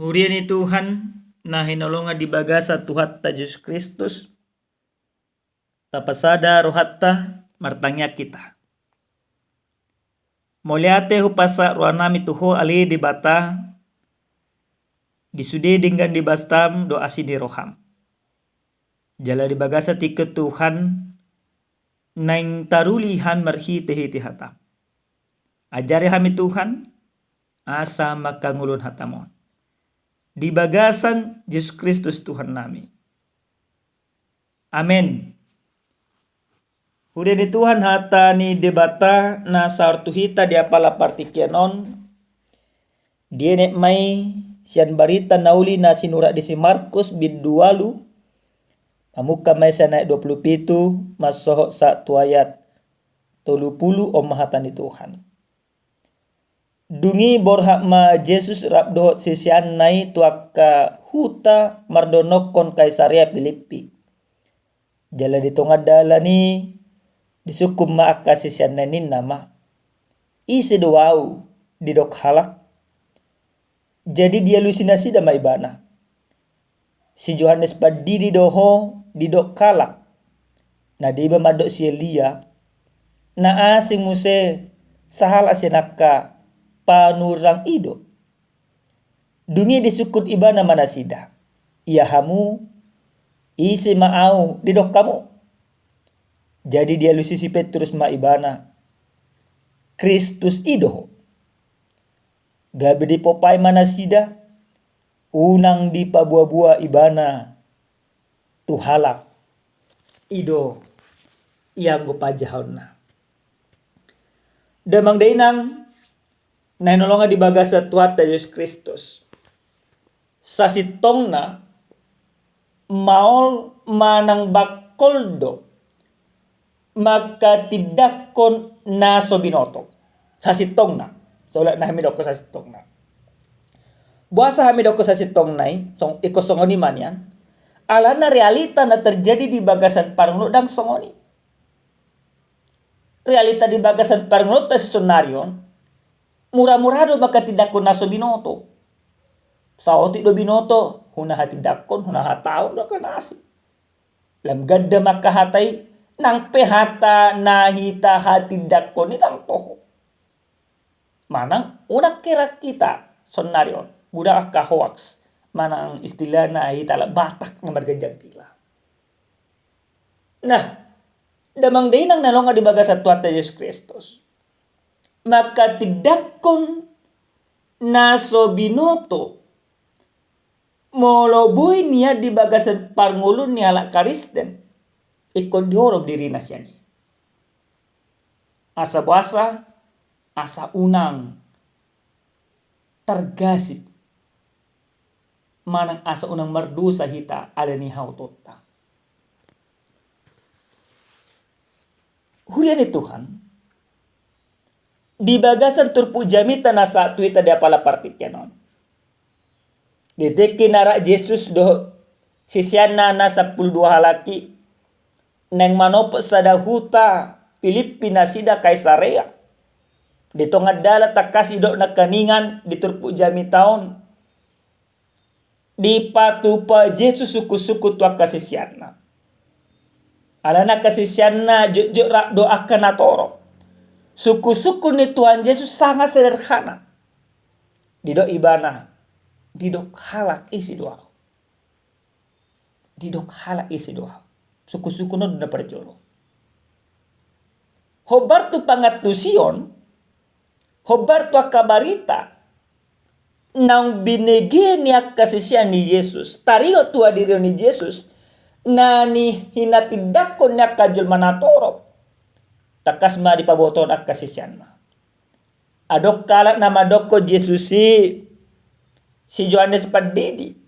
Huriani Tuhan na hinolonga di bagasa Tuhan ta Yesus Kristus tapasada rohatta martangya kita. Moliate hupasa ruanami tuho ali di bata disude dengan di bastam do asidi roham. Jala di bagasa tika Tuhan naing tarulihan marhi tehi hatam. Ajari hami Tuhan asa makangulun hatamon. Di bagasan Yesus Kristus Tuhan nami. Amin. Hude di Tuhan hata ni debata na sartuhita di apala partikianon. Dia nek mai sian barita nauli na sinura di si Markus bidualu. Pamuka mai sa naik 27 masoho sa tuayat 30 omahatan di Tuhan. Dungi borhak ma Jesus rap dohot sisian nai tuaka huta mardonokon Kaisaria Filipi. Jala di tengah dalani disukum ma akka sisian nainin nama. Isi doau didok halak. Jadi dia halusinasi damai bana. Si Yohanes padidi doho didok kalak. Na diba madok si Elia. Na asing muse sahal asinaka panurang ido. Dungi disukut ibana manasida. Ia hamu isi maau didok kamu. Jadi dia lusisi Petrus ma ibana. Kristus ido. Gabi di popai manasida. Unang di pabua-bua ibana. Tuhalak. Ido. Yang gopajahon na. Damang dainang nainolonga di bagasa Tuhan Yesus Kristus. Sasitong na maol manang bakoldo magkatidakon na sobinoto. Sasitong na. So ulat na hamidok ko sasitong na. Buasa hamidok ko sasitong na ikosongoni man yan. Ala na realita na terjadi di bagasan parnglodang songoni. Realita di bagasan parnglod ta sonarion. Murah-murah do baka tidakon na so binoto. Sa oti do binoto, hunaha tidakon, hunaha taon do kanasi. Lam gadda makahatay, nang pehata nahita hatidakon itang toho. Manang unak kira kita sonarion, budak ka hoax. Manang istilah nahita la batak na margajag pila. Nah, damang day nang nalonga di bagasan Tuhan Yesus Kristus. Maka tidakon naso binoto moloboy niya di bagasan parngulun ni halak karisten ikon dihorob diri nasyani. Asa buasa, asa unang tergasip manang asa unang mardusa hita alani hautota. Hulian ni Tuhan di bagasan turpujamita na sa tuita di apala partikyanon. Dite kinara Jesus do sisyan na nasa 12 halaki nang manopos sa dahuta Pilipina sida Kaisarea. Dito nga dala takas ido na kaningan di turpujami taon. Di patupa Jesus suku-suku tua kasisyan na. Ala na kasisyan na jujur doakan na toro. Suku-suku ni Tuhan Yesus sangat sederhana. Didok ibana. Didok halak isi doa. Didok halak isi doa. Suku-suku no na perjolo. Hobar tu pangatusion. Hobar tu akabarita. Nang binigyan niya kasisyan ni Yesus. Tariyo tu adirio ni Yesus. Na ni hinatidakon niya kajul manatoro. Takas ma di paboton ak kasisyan ma. Adok kalak na madok ko Jesus si Yohanes padidi.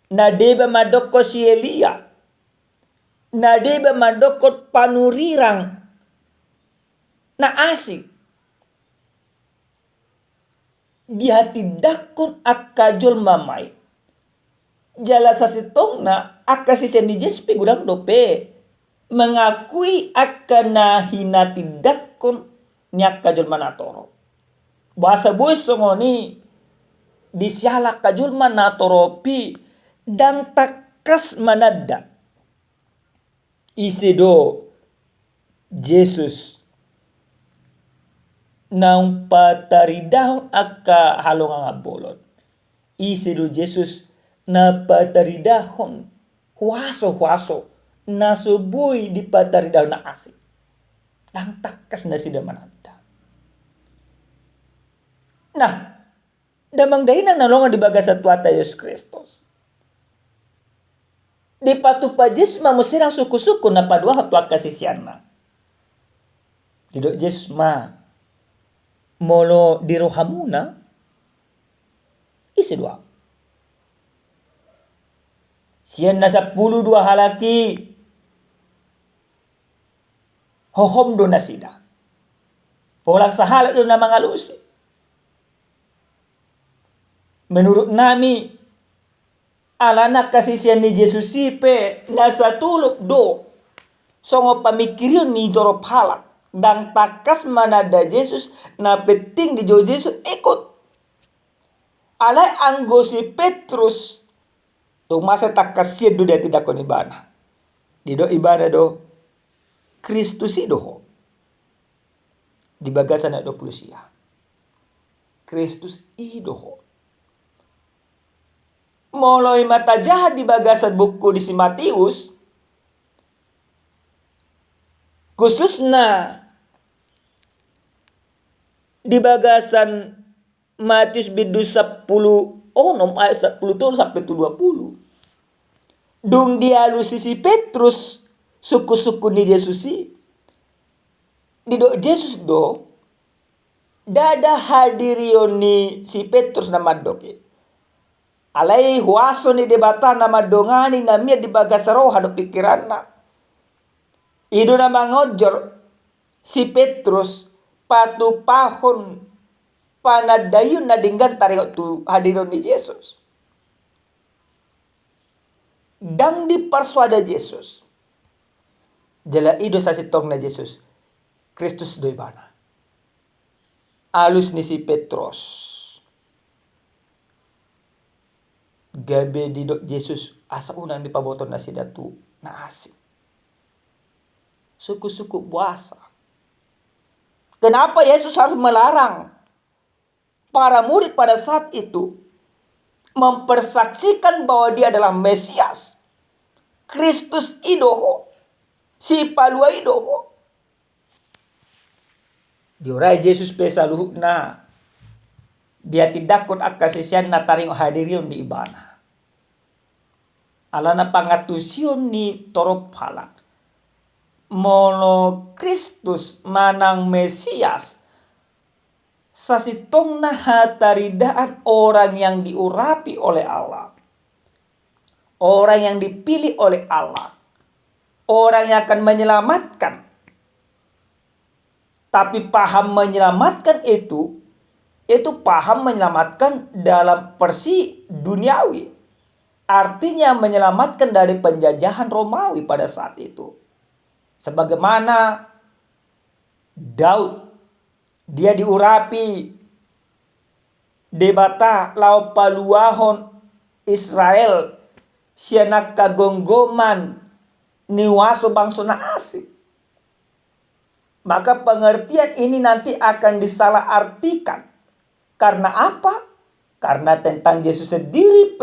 Na deba madok ko si Elia. Na deba madok ko panurirang na asik. Dihatidakon ak kajul mamay. Jala sa sitong na ak kasisyan ni Jesus pigudang dope. Mengakui akan na hinatidakon niya kajul manatoro. Bahasa buis songoni disialak kajulma na toropi dan takas manada. Isido Jesus nang pataridahon akka halong nga bolon. Isido Jesus na pataridahon huaso-huaso na suboy di pataridahon na asik. Nang takas na sida manada. Nah, damang dahi nang nalongan di baga sa tuata Yesus Kristus. Di patupa Jesus mamusirang suku-suku na padua hatwa kasisian na. Didok Jesus molo dirohamuna isi dua. Sian na 12 halaki hohom do na sida. Polang sahalat do na mga lusi. Menurut nami, alanak kasisian ni Jesus sipe nasa tuluk do. Songo pamikirin ni dorop halak. Dan takas manada Jesus na penting di jo Jesus ikut. Alay anggo si Petrus. Tung masa takas siya do dia tidak kon ibana. Di do ibana do Kristus idoho. Di bagasan na 20 siya. Kristus idoho. Moloy mata jahat di bagasan buku di si Matius, khususnya di bagasan Matius bidu 10 ayat 10 sampai 20. Dung dialusi si Petrus suku-suku ni Yesus di do Jesus do dada hadirion ni si Petrus nama doke. Alai huaso ni debata nama dongani namia di bagasaro hado pikiran na. Ido na mangojor si Petrus patupahon panadayon na dinggan tarik tu hadiron ni Yesus. Dang di persuada Yesus. Jala ido sa sitong na Yesus. Kristus do ibana. Alus ni si Petrus. Gabe di dok Jesus asa unang dipaboton na sida tu na asik. Suku-suku puasa. Kenapa Yesus harus melarang para murid pada saat itu mempersaksikan bahwa dia adalah Mesias, Kristus idoho, si palua idoho. Diorai Yesus pesaluh na dia tidak kon akasisian na taring hadirion di ibana. Alana pangatusion ni torop halak. Molo Kristus manang Mesias. Sasitong na hataridaan orang yang diurapi oleh Allah. Orang yang dipilih oleh Allah. Orang yang akan menyelamatkan. Tapi paham menyelamatkan itu paham menyelamatkan dalam versi duniawi. Artinya menyelamatkan dari penjajahan Romawi pada saat itu. Sebagaimana Daud, dia diurapi debata lau paluahon Israel sianak kagonggoman niwaso bangsona asik. Maka pengertian ini nanti akan disalahartikan. Karena apa? Karena tentang Yesus sendiri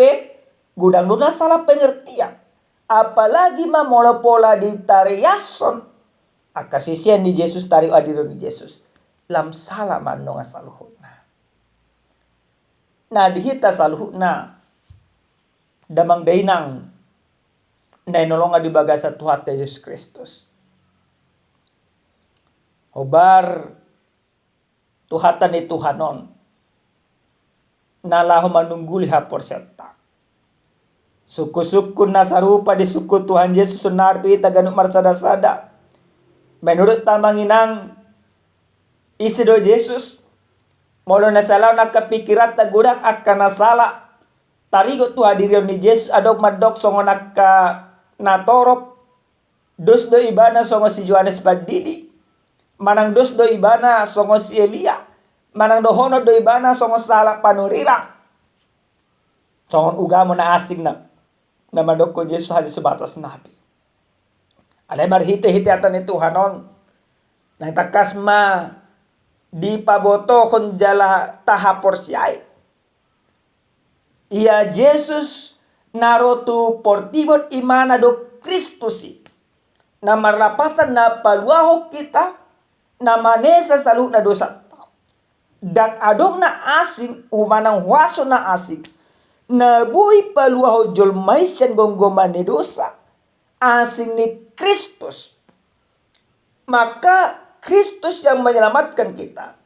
gudang nuna salah pengertian. Apalagi mamolo pola di tariason. Akasisian di Yesus tari adiron di Yesus. Lam salah manonga saluhuna. Nah dihita saluhuna. Damang dainang. Nainolonga di bagasa Tuhan Yesus Kristus. Obar Tuhatan itu Tuhanon. Nalahu manungguli hapor serta. Suku-suku nasarupa di suku Tuhan Yesus sunartu ita ganuk marsada-sada. Menurut tamanginang isi do Yesus. Molo nasalaw na kapikirat na gudang akan nasala. Tarigo tu hadirion ni Yesus adok madok songo naka natorop. Dos do ibana songo si Yohanes Pagdidi. Manang dos do ibana songo si Elia. Manang dohono do ibana songo salak panurirang. Songon ugamo na asing na madoko Yesus hanya sebatas nabi. Alay marhite-hite atan ni Tuhanon. Nang takas ma di paboto kon jala tahapor siyay. Ia Yesus narotu portibot imana do Kristusi. Na marapatan na paluaho kita na manesa salu na dosa. Dan adong na asing umanang waso na asing. Na buhay paluaho jolmay siyan gonggoman ni dosa. Asing ni Kristus. Maka Kristus yang menyelamatkan kita.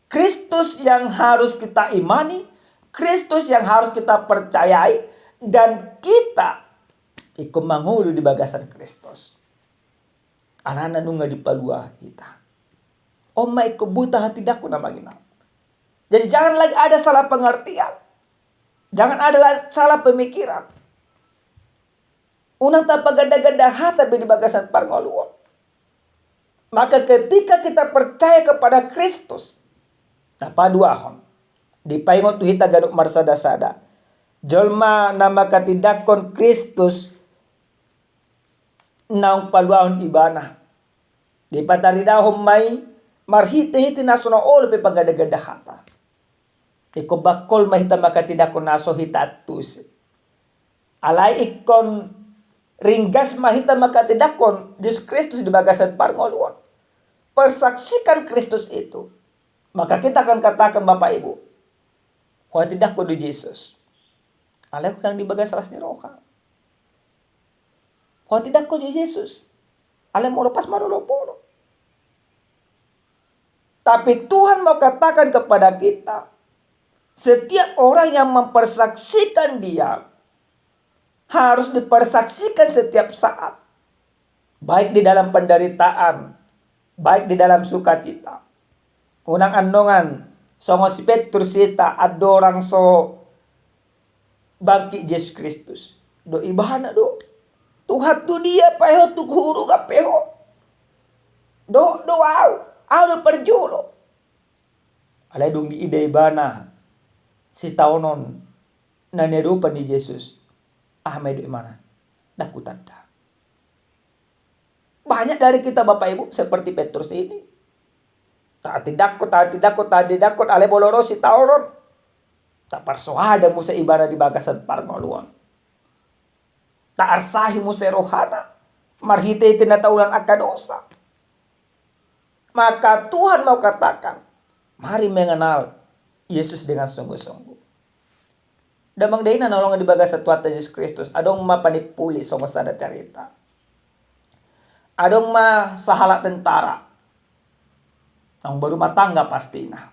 Kristus yang harus kita imani. Kristus yang harus kita percayai. Dan kita ikut manghulu di bagasan Kristus. Alana nunga di palua kita. Oma ikut buta hati daku nama gina. Jadi jangan lagi ada salah pengertian. Jangan ada salah pemikiran. Unang tapaganda-ganda hata di bagasan parngoluon. Maka ketika kita percaya kepada Kristus, napaduahon, dipaingon tu hita ganuk marsada-sada. Jolma nama katidakon Kristus naung paluahon ibana. Di pataridahom may marhite-hite naso na olo pe pagada-gada hata. Iko bakol mahita makatidakon naso hita atus. Alay ikon ringgas mahita makatidakon Yesus Kristus di bagasan parngoluon. Persaksikan Kristus itu. Maka kita akan katakan Bapak Ibu, kau tidak kudu Yesus. Alay ko yang di bagasan ni roka. Kau tidak kudu Yesus. Alay mo lepas marulopolo. Tapi Tuhan mau katakan kepada kita, setiap orang yang mempersaksikan Dia harus dipersaksikan setiap saat. Baik di dalam penderitaan, baik di dalam sukacita. Unang andongan, songo si Petrus sita adorang so bangkit Yesus Kristus. Do ibahana do. Tuhan tu dia paho tu guru ka peho. Do au do perjulo. Alay dung di ide ibana si taonon na nirupa ni Yesus. May do imana. Daku tanda. Banyak dari kita Bapak Ibu seperti Petrus ini. Taati dakot, alay boloro si taonon. Tak parsohada mo sa ibana di bagasan parngoluan. Tak arsahi mo sa rohana. Marhite tinataulan akadosa. Maka Tuhan mau katakan, mari mengenal Yesus dengan sungguh-sungguh. Damang day na nolongan di bagasan tuwata Yesus Kristus. Adong mapanipuli sa masada carita. Adong masahala tentara. Ang berumah tangga pasti na.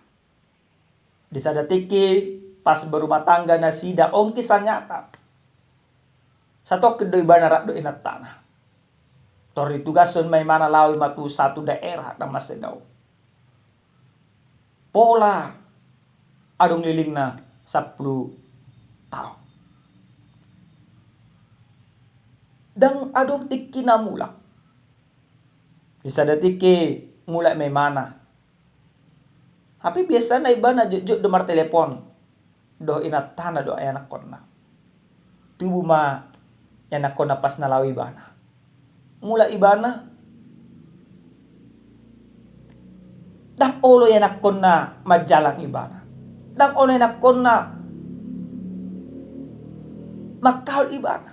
Di sada tiki pas berumah tangga na sida ong kisah nyata. Sato kedoy banarak do inat tanah. Tori tugason may mana lawi matu satu daerah na masedaw. Pola adong liling na 10 tahun. Dan adong tiki na mulak. Di sada tiki mulak may mana. Tapi biasa na iba na jujud domar telepon. Do inat tanah do ay anak kon na. Tubo ma anak kon na pas nalaw ibana. Mula ibana. Dang olo anak kon na majalang ibana. Dang olo anak kon na makal ibana.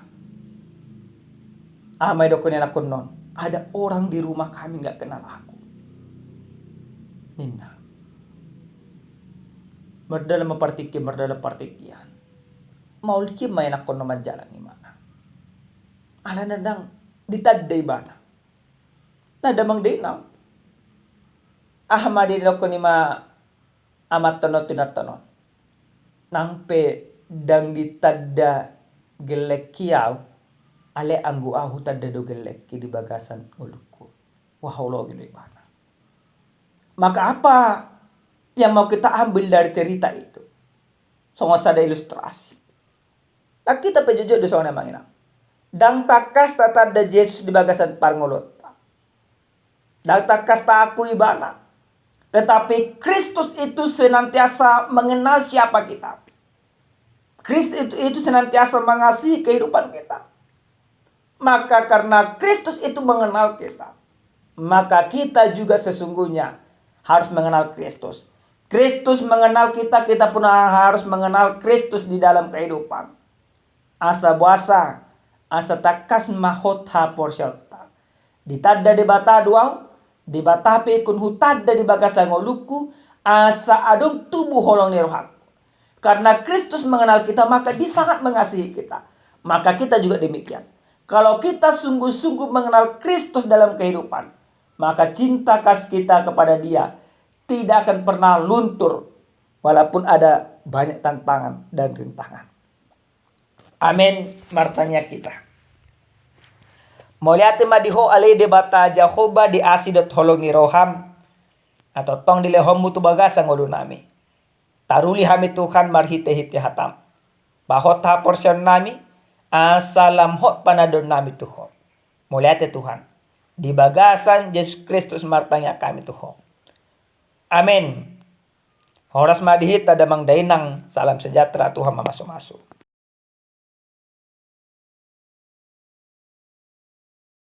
May do kon anak kon non. Ada orang di rumah kami gak kenal aku. Nina. Merdalam partikian. Mauliki may anak kon na majalang ibana. Ala nadang ditadday bana. Nadamang day na. Ahmadi do ko ni ma amat tono tinatanon. Nangpe dang ditadda gelek kiaw. Ale anggu ahu tadda do gelek ki di bagasan nguluku. Waholo gino ibana. Maka apa yang mau kita ambil dari cerita itu? Songo sada ilustrasi. Tak kita pejujur di songo namang inang. Dang takas tata da Yesus di bagasan parngolota. Dang takas ta aku ibana. Tetapi Kristus itu senantiasa mengenal siapa kita. Kristus itu senantiasa mengasihi kehidupan kita. Maka karena Kristus itu mengenal kita, maka kita juga sesungguhnya harus mengenal Kristus. Kristus mengenal kita, kita pun harus mengenal Kristus di dalam kehidupan. Asa buasa, asa takas mahot ha porsyota. Ditadda di bata duaw, di batape kun hutadda di bagasa ngoluku, asa adong tubuh holong ni rohak. Karena Kristus mengenal kita, maka dia sangat mengasihi kita. Maka kita juga demikian. Kalau kita sungguh-sungguh mengenal Kristus dalam kehidupan, maka cinta kasih kita kepada Dia tidak akan pernah luntur, walaupun ada banyak tantangan dan rintangan. Amin. Martanya kita. Moliate madiho ale debata Jehovah di asidot holong ni roham, atau tong dilehom mutu bagasa ngolu nami. Taruli hami Tuhan marhite-hite hatam. Bahot ha porsion nami, asalam hot panadon nami Tuhan. Moliate Tuhan. Di bagasan Yesus Kristus martanya kami Tuhan. Amin. Horas madihit ada mang dainang salam sejahtera Tuhan masuk-masuk.